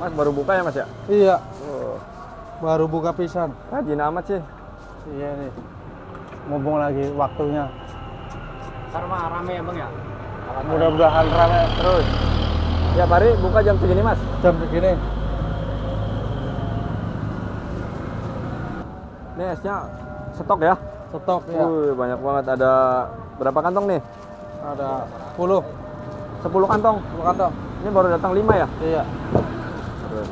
Mas baru buka ya Mas ya? Iya, Oh, baru buka pisan. rajin amat sih. Iya nih. Mumpung lagi waktunya. Ntar mah rame ya Bang ya? Mudah-mudahan rame terus. Ya hari buka jam segini Mas? Jam segini. Ini esnya stok ya? Stok ya. Wih, banyak banget. Ada berapa kantong nih? Ada 10 10 kantong. kantong. Ini baru datang 5 ya? Iya. Terus.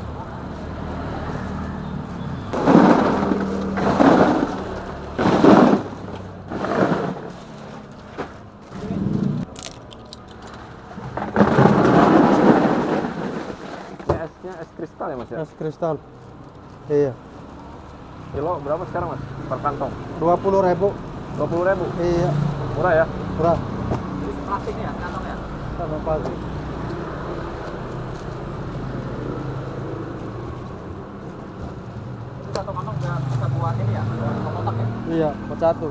Ini esnya es kristal ya Mas ya? Es kristal. Iya. Kilo berapa sekarang Mas? Per kantong? 20.000. 20.000. Iya. Murah ya? Murah. Ini plastik nih ya, kantong ya? Sama pagi. Itu satu kantong udah bisa buat ini ya? Buat kotak ya? Iya, buat satu.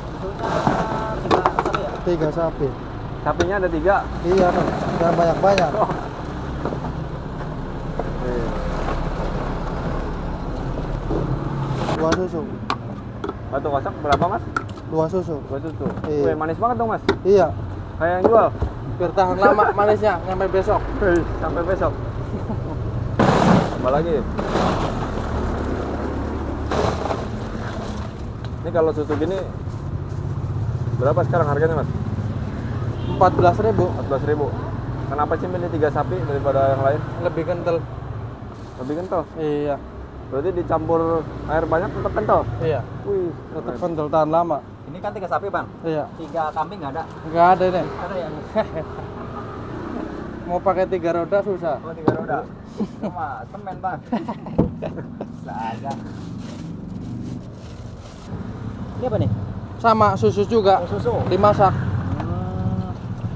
Itu 3 sapi. Sapinya ada 3. Iya, kan. Jangan banyak-banyak. Oh. Iya. 2 susu. Batu kosong berapa Mas? 2 susu. 2 susu. Iya. Wih, manis banget dong Mas. Iya. Kayak yang jual. Biar tahan lama manisnya sampai besok. Wih, sampai besok. Tambah lagi. Ini kalau susu gini berapa sekarang harganya Mas? 14.000. 14.000. Kenapa sih milih 3 sapi daripada yang lain? Lebih kental. Lebih kental. Iya. Berarti dicampur air banyak tetap kental. Iya. Wih, Tetap keren. kental tahan lama. Ini kan 3 sapi Bang? Iya. 3 kambing nggak ada? Nggak ada nih. Ada ya? Mau pakai 3 roda susah. Oh 3 roda? Itu mah semen Bang. Saga. Ini apa nih? Sama susu juga. Oh, susu? Dimasak.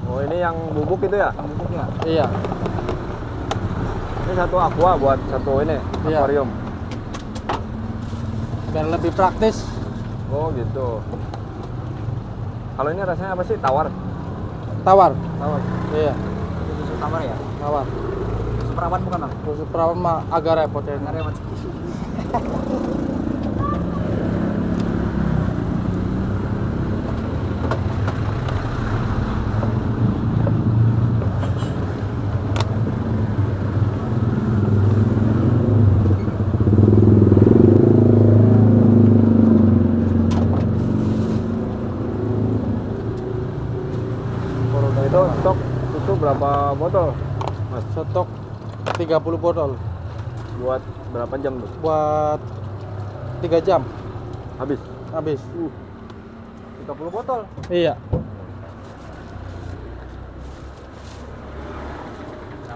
Oh, ini yang bubuk itu ya? Bubuk ya? Iya. Ini satu aqua buat satu ini, Iya. akuarium. Biar lebih praktis. Oh, gitu. Kalau ini rasanya apa sih? Tawar. Tawar. Tawar. Iya. Itu susu tawar ya? Tawar. Susu perawan bukan Bang? Susu perawan mah agak repot ya. Nggak repot. Itu stok susu berapa botol? Mas, Stok 30 botol. buat berapa jam tuh? Buat 3 jam Habis. habis. 30 botol. Iya.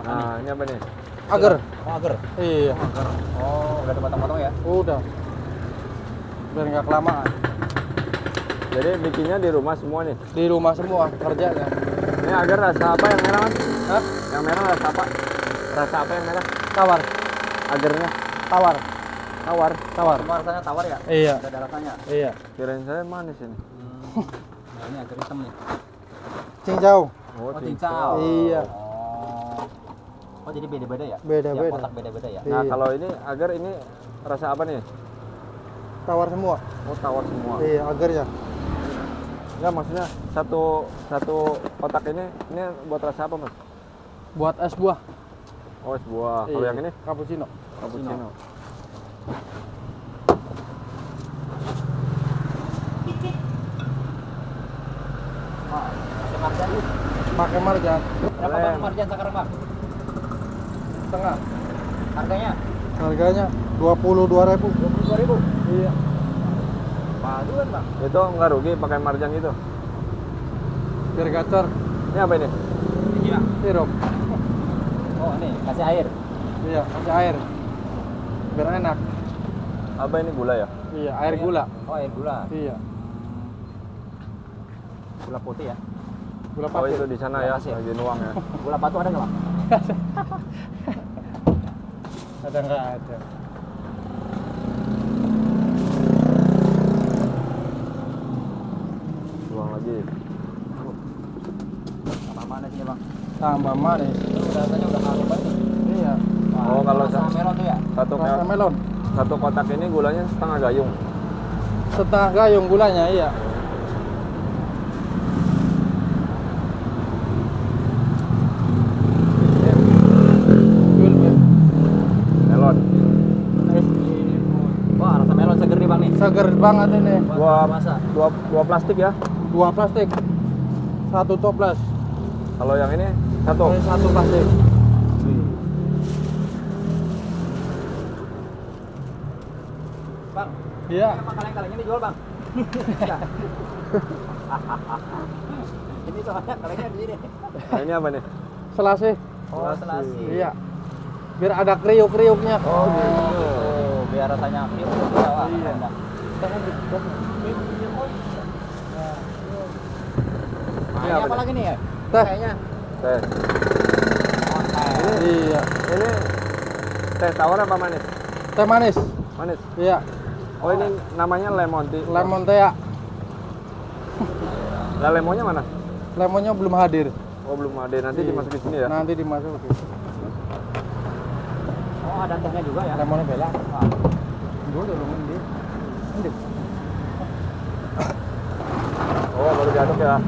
Nah, ini apa nih? Agar. Oh agar? Iya. Oh udah dipotong-potong ya? Udah. Biar nggak kelamaan. Jadi bikinnya di rumah semua nih. Di rumah semua kerjanya. Ini agar rasa apa yang merah Mas? Hah? Yang merah rasa apa? Rasa apa yang merah? Tawar. Agarnya Tawar. tawar. Tawar. Semua rasanya tawar ya? Iya. Nggak ada rasanya? Iya. Kirain saya manis ini. Nah ini agar hitam nih. Cincau. Oh cincau. cincau. Iya. Oh jadi beda-beda ya? Beda-beda. Tiap kotak beda-beda ya? Nah, Iya. kalau ini agar ini rasa apa nih? Tawar semua. Oh, tawar semua. Iya, agarnya. Enggak, maksudnya satu kotak ini buat rasa apa, Mas? Buat es buah. Oh, es buah. Kalau Iya. yang ini Cappuccino. cappuccino. Oh, pakai marjan. Pakai marjan. Berapa Keren. bang marjan sekarang bang? Setengah. Harganya? Harganya 22.000. 22.000. Iya. Paduan bang. Itu nggak rugi pakai marjan itu. Biar gacor. Ini apa ini? Ini bang. Sirup. Oh ini kasih air. Iya, kasih air. Biar enak. Apa ini gula ya? Iya, air gula. Oh air gula. Iya. Gula putih ya. Gula Oh pasir. itu di sana ya, pasir. lagi nuang ya. Gula batu ada nggak bang? Ada nggak ada? Nuang lagi. Apa manis ini bang? Tambah manis. Rasanya udah harum banget. Iya. Oh, kalau rasa melon tuh ya? Rasa melon. Satu kotak ini gulanya setengah gayung. Setengah gayung gulanya, iya. Melon. Wah rasa melon seger nih bang nih. Seger banget ini. Dua plastik ya. 2 plastik. 1 toples. Kalau yang ini satu. Ini 1 plastik. Bang, Iya. emang kaleng-kalengnya dijual bang? Ini soalnya kalengnya di sini. Nah, ini apa nih? Selasih. Oh selasi. Iya. Biar ada kriuk-kriuknya. Oh gitu. Oh, biar rasanya kriuk ya wah. Iya. enak. Nah, ini apa lagi nih ya? Teh. Kayaknya. Teh. Oh, teh. Iya. Ini teh tawar apa manis? Teh manis. Manis. Iya. Oh ini namanya lemon tea. Lemon teh ya. Lah lemonnya mana? Lemonnya belum hadir. Oh belum ada. Nanti Iya. dimasukin sini ya. Nanti dimasukin. Oh ada tehnya juga ya? Lemonnya bela. Wah. Dulu ini. Ini. Oh baru diaduk ya.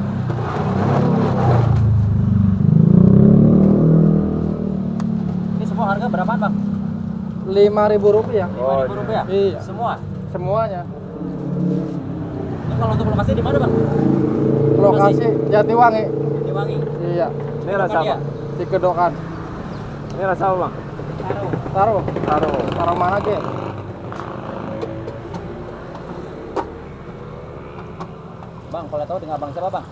Ini semua harga berapaan bang? Rp5.000. Oh, Rp5.000? iya. Semua? Semuanya. Ini kalau untuk lokasi di mana bang? Lokasi Jatiwangi. Di Wangi. Iya. Ini rasa apa? Ya? Di Kedokan. Ini rasa apa bang? Taruh. Taruh. Taruh. Taruh mana ke? Bang, kalau tahu dengan abang siapa bang?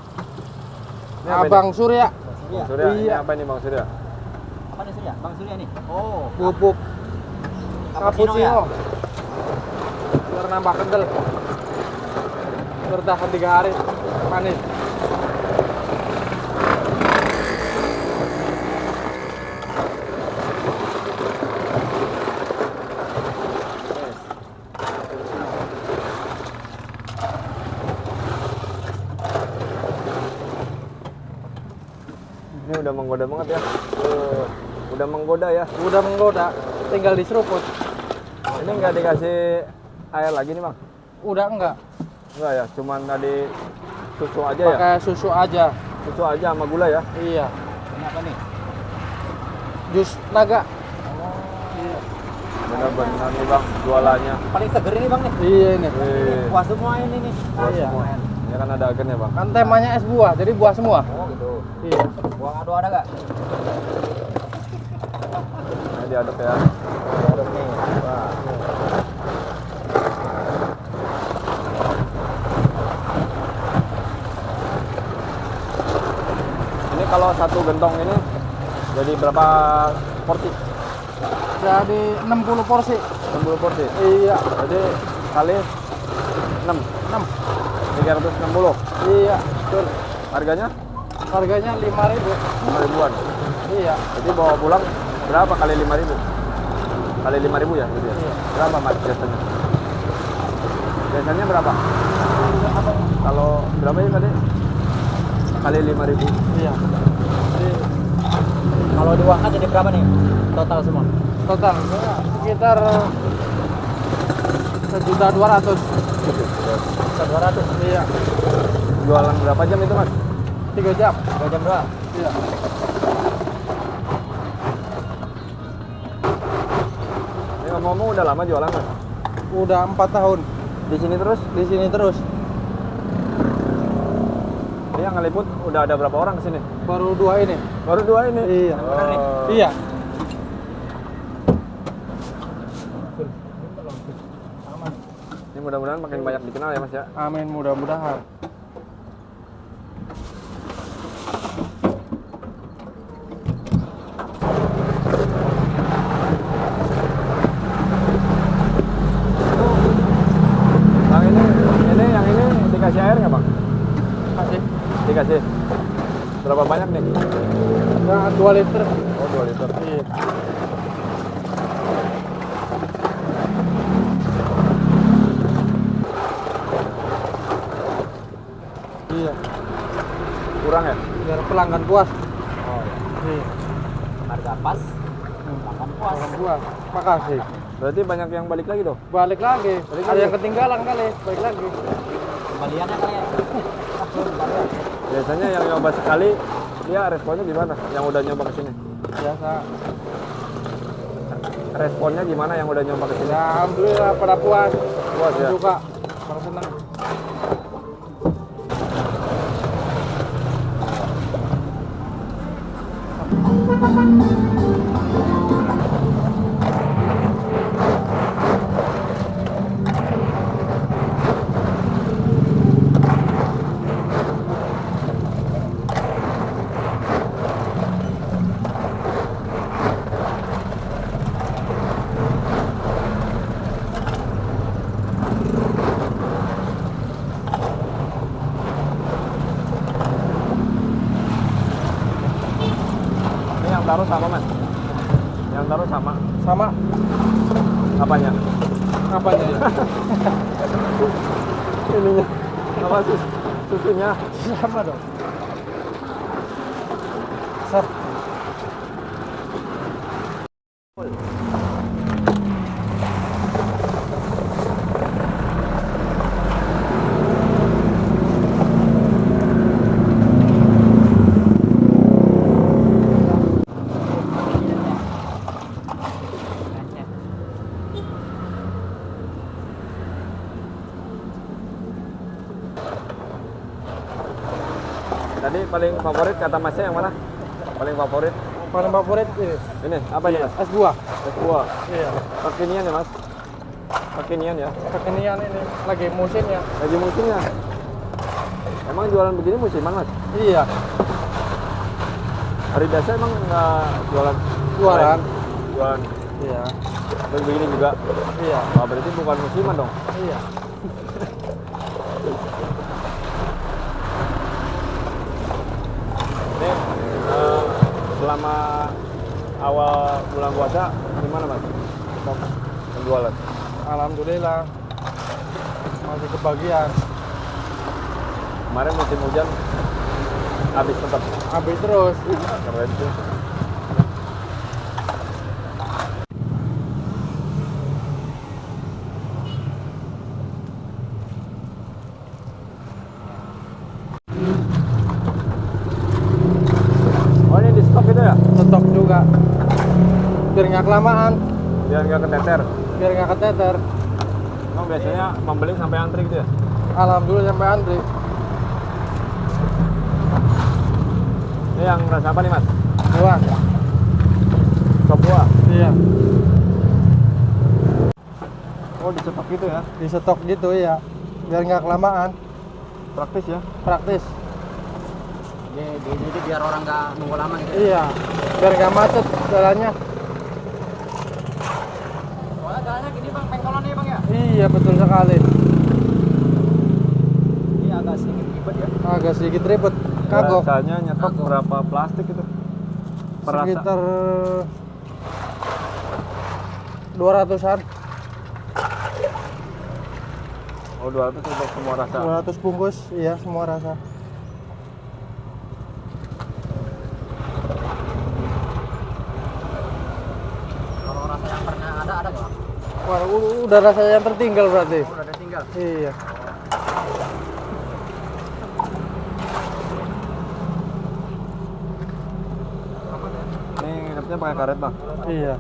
Ini apa Abang Surya. ini? Surya. Bang Surya. Ini Iya. apa ini Bang Surya? Apa nih Surya? Bang Surya nih. Oh. Bubuk Cappuccino ya? cappuccino. Biar nambah kental. Bertahan 3 hari. Manis. Ini udah menggoda banget ya. Udah menggoda ya. Udah menggoda. Tinggal diseruput. Ini nggak dikasih air lagi nih bang? Udah enggak. Enggak ya, cuman tadi susu aja ya. Pakai susu aja. Susu aja sama gula ya. Iya. Ini apa nih? Jus naga. Benar-benar nih bang jualannya. Paling seger ini bang nih. Iya ini. Buah semua ini nih. Buah Iya. semua. Ya kan ada agennya bang. Kan temanya es buah, jadi buah semua. Oh gitu. Iya. Buah ado ada nggak? Nah, diaduk ya. Aduk nih. Wah. Ini kalau satu gentong ini jadi berapa porsi? Jadi 60 porsi. 60 porsi. Iya. Jadi kali 6. 6. 360. Iya. Betul. Harganya Harganya 5.000. 5 ribuan. Iya. Jadi bawa pulang berapa kali 5.000? Kali 5.000 ya? Gitu ya? Iya. Berapa mas biasanya? Biasanya berapa? Kalau berapa ya tadi? Kali 5.000. Iya. Jadi Kalau diangkat jadi berapa nih? Total semua. total sekitar 1.200.000. 200. Iya. Jualan berapa jam itu mas? 3 jam. 2 jam doang. Iya. Ini ngomong-ngomong udah lama jualan mas? Udah 4 tahun Di sini terus? di sini terus. Ini yang ngeliput udah ada berapa orang kesini? Baru 2 ini. Baru 2 ini? Iya. Bener nih? Iya. Ini mudah-mudahan makin banyak dikenal ya mas ya? Amin, mudah-mudahan. Dikasih. Berapa banyak nih? Nah, 2 liter. Oh, 2 liter. Iya. Iya, Kurang ya? biar pelanggan puas. Oh, iya. Iya, Harga pas, makan puas. pelanggan puas. Makasih. Berarti banyak yang balik lagi dong? Balik lagi. Balik Ada lagi. yang ketinggalan kali, balik lagi. Kembaliannya kali ya. Biasanya yang nyoba sekali, dia responnya gimana? Yang udah nyoba ke sini? Biasa. Responnya gimana yang udah nyoba ke sini? Ya, alhamdulillah pada puas. Puas ya? Suka. Pada senang. Ini yang taruh sama mas? Yang taruh sama? Sama Apanya? apanya ya? Ininya. Apa sih? Susunya? Sama dong. Set. Tadi paling favorit kata masnya yang mana? Paling favorit? Paling favorit ini. Ini, apa ini mas? Es buah. Es buah. Iya. Kekinian ya mas? Kekinian ya? Kekinian ini lagi musimnya. Lagi musimnya? Emang jualan begini musiman mas? Iya. Hari biasa emang nggak jualan? Jualan. Jualan. Iya. Terus begini juga? Iya. Wah, berarti bukan musiman dong? Iya. Ini selama awal bulan puasa gimana mas? Penjualan? Alhamdulillah. Masih kebagian. Kemarin musim hujan habis tetap. Habis terus. Keren tuh. Oh ini di stok itu ya? Stok juga. Biar nggak kelamaan. Biar nggak keteter. Biar nggak keteter. Emang biasanya membeli sampai antri gitu ya? Alhamdulillah sampai antri. Ini yang rasa apa nih mas? Buah. Sop buah? Iya. Oh di stok gitu ya? Di stok gitu ya. Biar nggak kelamaan. Praktis ya? Praktis. Jadi biar orang nggak nunggu lama gitu. Iya. Biar nggak macet jalannya. Soalnya jalannya gini bang, pengkolan nih bang ya. Iya betul sekali. Ini agak sedikit ribet ya. Agak sedikit ribet. Kagok. Biasanya nyetok Kagok. berapa plastik itu? Perasa? Sekitar 200-an. Oh 200 untuk semua rasa? 200 bungkus. Iya semua rasa. Kalau rasa yang pernah ada nggak bang? Wah, udah rasa yang tertinggal berarti. Oh, udah ada tinggal. Iya. Ini nginepnya pakai karet bang? Iya.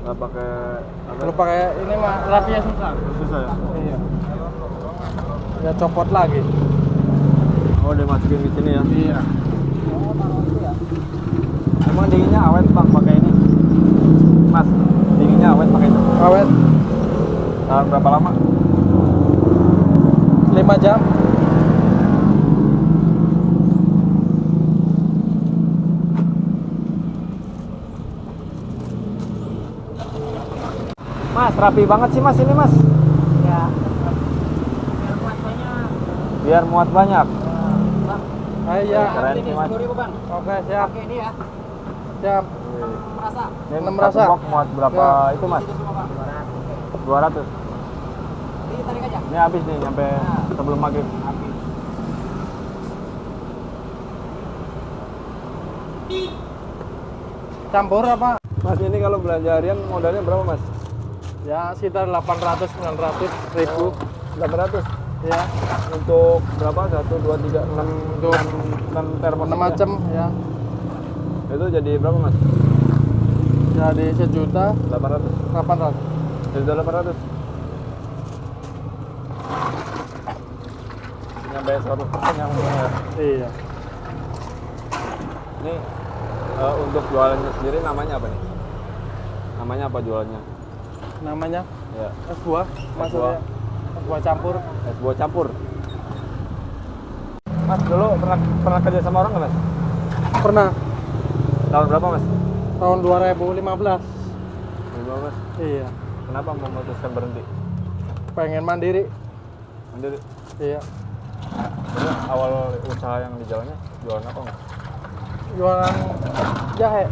Nggak pakai apa? Kalau pakai ini mah rapinya susah. Susah ya? Iya. Ya copot lagi. Oh dimasukin ke sini ya? Iya. Oh, taruh itu ya. Emang dinginnya awet bang pakai ini? Mas, dinginnya awet pakai itu? Awet Tahan berapa lama? 5 jam. Mas, rapi banget sih mas ini mas. Ya. Biar muat banyak. Biar muat banyak. Bang, Iya. Keren sih mas. 10.000 bang. Oke, siap. Pakai ini ya. Siap. Merasa. Ini Enam satu rasa. box muat berapa itu mas? Itu semua bang. 200. Ini tarik aja. Ini habis nih sampai sebelum maghrib. Habis. Campur apa? Mas ini kalau belanja harian modalnya berapa mas? Ya, sekitar 800 900 ribu. 800. Ya, Untuk berapa? 1, 2, 3, 6 Untuk 6 termos. 6 macam ya. Itu jadi berapa mas? Jadi 1.800.000. 800. Jadi 800. Nyampe 100% yang ya. Iya. Ini untuk jualannya sendiri namanya apa nih? Namanya apa jualannya? Namanya Ya, es buah, maksudnya es buah campur. es buah campur. Mas dulu pernah kerja sama orang nggak mas? Pernah Tahun berapa mas? tahun 2015. Berapa mas? Iya. Kenapa memutuskan berhenti? Pengen mandiri. Mandiri. Iya. Terus awal usaha yang dijalannya jualan apa mas? Jualan jahe.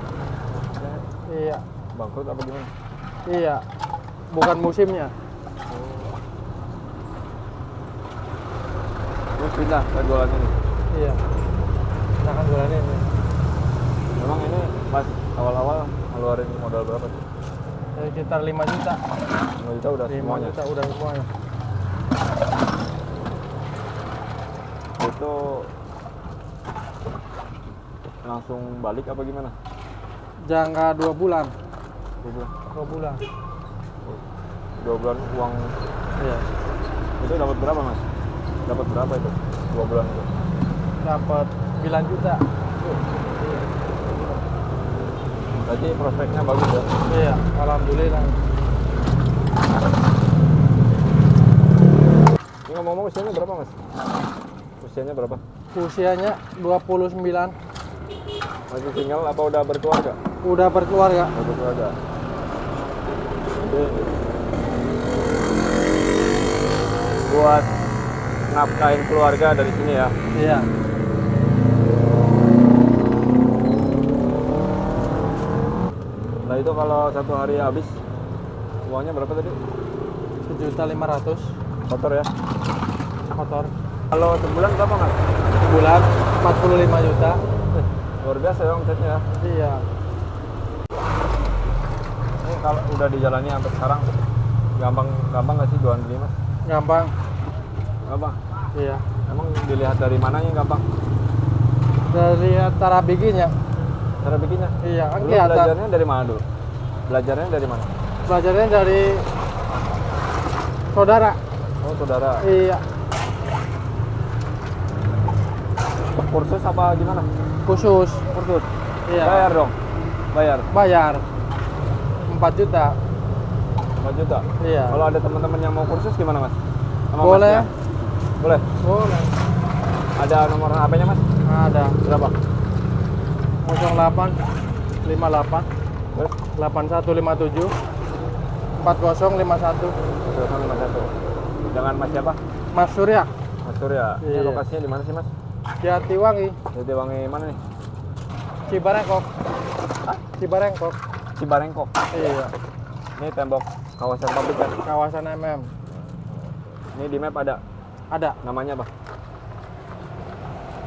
Iya. Bangkrut apa gimana? Iya. Bukan musimnya. Terus pindah ke jualannya nih. Iya. Nah kan jualan ini. Memang ini pas awal-awal ngeluarin modal berapa sih? Sekitar 5 juta. 5 juta udah 5 semuanya. juta udah semuanya. Itu langsung balik apa gimana? Jangka 2 bulan. 2 bulan. 2 bulan. 2 bulan uang Iya. itu dapat berapa mas? Dapat berapa itu? 2 bulan itu? Dapat 9 juta. Berarti prospeknya bagus ya? Iya, alhamdulillah. Ini ngomong-ngomong usianya berapa mas? Usianya berapa? Usianya 29. Masih single apa udah berkeluarga? Udah berkeluarga. Udah berkeluarga. Jadi buat nafkahin keluarga dari sini ya. Iya. Nah itu kalau satu hari habis uangnya berapa tadi? 1.500.000 Kotor ya? motor. Kalau sebulan berapa mas? Sebulan 45 juta. Luar biasa ya omsetnya ya. Iya. Ini kalau udah dijalani sampai sekarang gampang nggak sih jualan beli mas? Gampang. Gampang. Iya. Emang dilihat dari mananya gampang? Dari cara bikinnya. Cara bikinnya? Iya, kan Dulu kelihatan. belajarnya dari mana dulu? Belajarnya dari mana? Belajarnya dari saudara. Oh saudara. Iya. Kursus apa gimana? Khusus. Kursus. Iya. Bayar dong. Bayar. Bayar 4 juta. 4 juta. Iya. Kalau ada teman-teman yang mau kursus gimana mas? Sama Boleh. masnya? Boleh. Boleh. Ada nomor HP-nya mas? Ada. Berapa? 08 58 Terus? 8157 4051. 0151. Jangan mas siapa? Mas Surya. Mas Surya. Ini Iya. lokasinya di mana sih mas? Jatiwangi. Jatiwangi mana nih? Cibarengkok. Hah? Cibarengkok. Cibarengkok. Iya. Ini tembok kawasan pabrik kan? Kawasan MM. Ini di map ada. Ada. Namanya apa?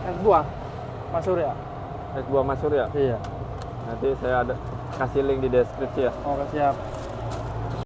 Es buah. Mas Surya. Es buah Mas Surya. Iya. Nanti saya ada kasih link di deskripsi ya. Oke, siap.